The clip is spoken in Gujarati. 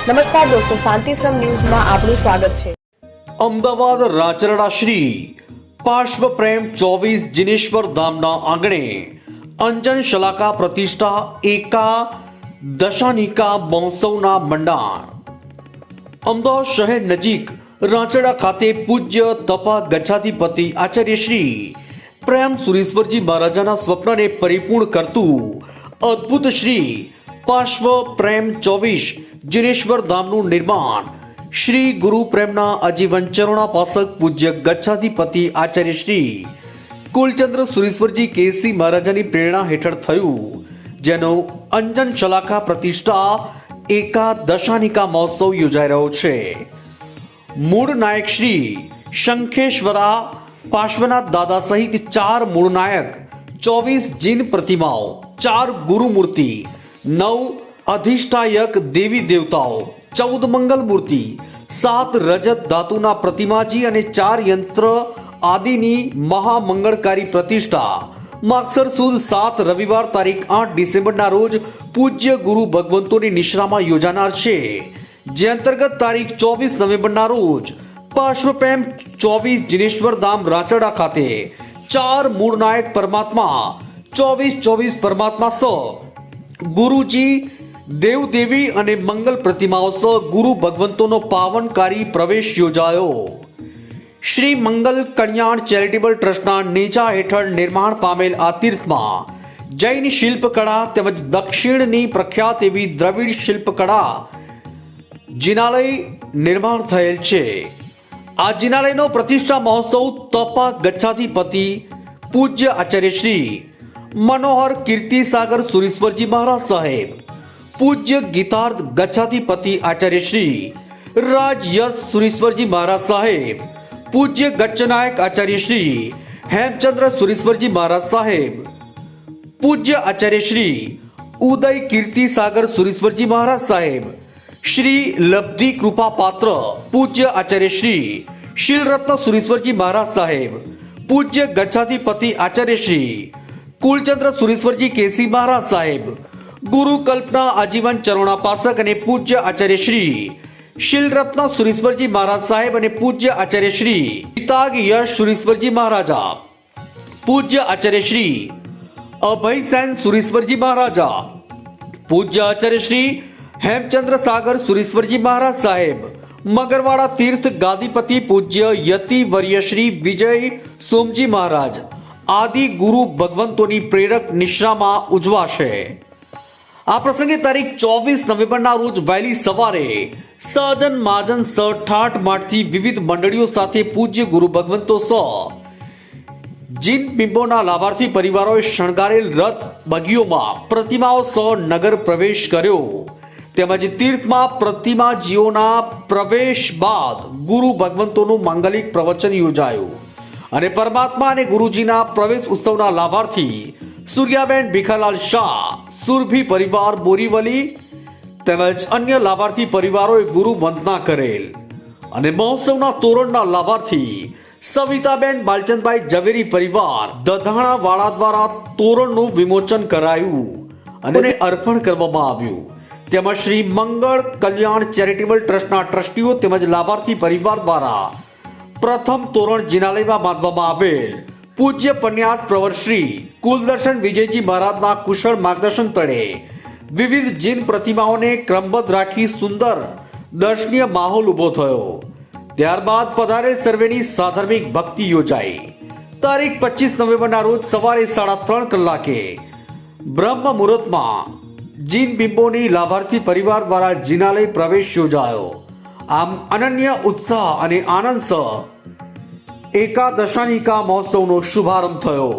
નમસ્કાર દોસ્તો, શાંતિશ્રમ ન્યૂઝમાં આપનું સ્વાગત છે. અમદાવાદ રાચરડા શ્રી પાર્શ્વ પ્રેમ 24 જિનેશ્વર ધામના આંગણે અંજન શલાકા પ્રતિષ્ઠા એકા દશાનિકા મહોત્સવના મંડાણ. અમદાવાદ શહેર નજીક રાચરડા ખાતે પૂજ્ય તપા ગચ્છાધિપતિ આચાર્ય શ્રી પ્રેમ સુરેશ્વરજી મહારાજાના સ્વપ્નને પરિપૂર્ણ કરતું અદ્ભુત શ્રી પાર્શ્વ પ્રેમ 24 જિનેશ્વર ધામનું નિર્માણ શ્રી ગુરુ પ્રેમના આજીવન ચરણાપાસક પૂજ્ય ગચ્છાધિપતિ આચાર્ય શ્રી કુલચંદ્ર સુરેશ્વરજી કેસી મહારાજાની પ્રેરણા હેઠળ થયું, જેનો અંજન શલાકા પ્રતિષ્ઠા એકા દશાનિકા મહોત્સવ યોજાઈ રહ્યો છે. મૂળ નાયક શ્રી શંખેશ્વરા પાર્શ્વનાથ દાદા સહિત 4 મૂળ નાયક, 24 જીન પ્રતિમાઓ, 4 ગુરુમૂર્તિ, 9 અધિષ્ઠાયક દેવી દેવતાઓ, 14 મંગલ મૂર્તિ, 7 રજત ધાતુના પ્રતિમાજી અને 4 યંત્ર આદિની મહામંગળકારી પ્રતિષ્ઠા માગસર સુદ 7 રવિવાર તારીખ 8 ડિસેમ્બરના રોજ પૂજ્ય ગુરુ ભગવંતોની નિશ્રામાં યોજાનાર છે, જે અંતર્ગત તારીખ 24 નવેમ્બરના રોજ પાર્શ્વપ્રેમ 24 જિનેશ્વર ધામ રાચરડા ખાતે 4 મૂળ નાયક પરમાત્મા 24 પરમાત્મા સ ગુરુજી દેવદેવી અને મંગલ પ્રતિમાઓ સ ગુરુ ભગવંતોનો પાવનકારી પ્રવેશ યોજાયો. શ્રી મંગલ કલ્યાણ ચેરિટેબલ ટ્રસ્ટના નેજા હેઠળ નિર્માણ પામેલ આ તીર્થમાં જૈન શિલ્પકળા તેમજ દક્ષિણની પ્રખ્યાત એવી દ્રવિડ શિલ્પકળા જિનાલય નિર્માણ થયેલ છે. આ જિનાલયનો પ્રતિષ્ઠા મહોત્સવ તપા ગચ્છાધિપતિ પૂજ્ય આચાર્ય શ્રી મનોહર કીર્તિસાગર સુરેશ્વરજી મહારાજ સાહેબ, પૂજ્ય ગીતાર્થ ગચ્છાધિપતિ આચાર્ય શ્રી રાજ યશ સુરેશ્વરજી મહારાજ સાહેબ, પૂજ્ય ગચ્છનાયક આચાર્ય શ્રી હેમચંદ્ર સુરેશ્વરજી મહારાજ સાહેબ, પૂજ્ય આચાર્ય શ્રી ઉદય કીર્તિસાગર સુરેશ્વરજી મહારાજ સાહેબ, શ્રી લબ્ધિ કૃપા પાત્ર પૂજ્ય આચાર્ય શ્રી શીલરત્ન સુરેશ્વરજી મહારાજ સાહેબ, પૂજ્ય ગચ્છાધિપતિ આચાર્ય શ્રી કુલચંદ્ર સુરેશ્વરજી કેસી મહારાજ સાહેબ, ગુરુ કલ્પના આજીવન ચરણાપાસક અને પૂજ્ય આચાર્ય શ્રી શીલરત્ન સુરેશ્વરજી મહારાજ સાહેબ અને પૂજ્ય આચાર્ય શ્રી પિતાગ યશ સુરેશ્વરજી મહારાજા, પૂજ્ય આચાર્ય શ્રી અભય સેન સુરેશ્વરજી મહારાજા, પૂજ્ય આચાર્ય શ્રી હેમચંદ્ર સાગર સુરેશ્વરજી મહારાજ સાહેબ, મગરવાડા તીર્થ ગાદીપતિ પૂજ્ય યતિ વર્ય શ્રી વિજય સોમજી મહારાજ આદિ ગુરુ ભગવંતોની પ્રેરક નિશ્રામાં ઉજવાશે. આ પ્રસંગે તારીખ 24 નવેમ્બરના રોજ વહેલી સવારે સજન માજન સ ઠાઠ માઠથી વિવિધ મંડળીઓ સાથે પૂજ્ય ગુરુ ભગવંતો સ જીન બિંબોના લાભાર્થી પરિવારોએ શણગારેલ રથ બગીઓમાં પ્રતિમાઓ સ નગર પ્રવેશ કર્યો, તેમજ તીર્થમાં પ્રતિમાજીઓના પ્રવેશ બાદ ગુરુ ભગવંતોનું માંગલિક પ્રવચન યોજાયું અને પરમાત્મા અને ગુરુજીના પ્રવેશ ઉત્સવના લાભાર્થી સૂર્યાબેન ભીખાલાલ શાહ, સુરભી પરિવાર બોરીવલી તેમજ અન્ય લાભાર્થી પરિવારોએ ગુરુ વંદના કરેલ અને મહોત્સવના તોરણના લાભાર્થી સવિતાબેન બાલચંદભાઈ ઝવેરી પરિવાર દધાણાવાળા દ્વારા તોરણનું વિમોચન કરાયું અને અર્પણ કરવામાં આવ્યું. તેમજ શ્રી મંગળ કલ્યાણ ચેરિટેબલ ટ્રસ્ટના ટ્રસ્ટીઓ તેમજ લાભાર્થી પરિવાર દ્વારા પ્રથમ તોરણ જિનાલયમાં બાંધવામાં આવેલ પૂજ્ય પન્યાસ પ્રવર શ્રી કુલદર્શન વિજયજી મહારાજના કુશળ માર્ગદર્શન તળે વિવિધ જીન પ્રતિમાઓને ક્રમબદ્ધ રાખી સુંદર દર્શનીય માહોલ ઉભો થયો. ત્યારબાદ પધારેલ સર્વેની સાધર્મિક ભક્તિ યોજાઈ. તારીખ 25 નવેમ્બરના રોજ સવારે 3:30 કલાકે બ્રહ્મ મુહૂર્તમાં જીન બિંબોની લાભાર્થી પરિવાર દ્વારા જિનાલય પ્રવેશ યોજાયો. આમ અનન્ય ઉત્સાહ અને આનંદ સહ એકાદશાનિકા મહોત્સવનો શુભારંભ થયો.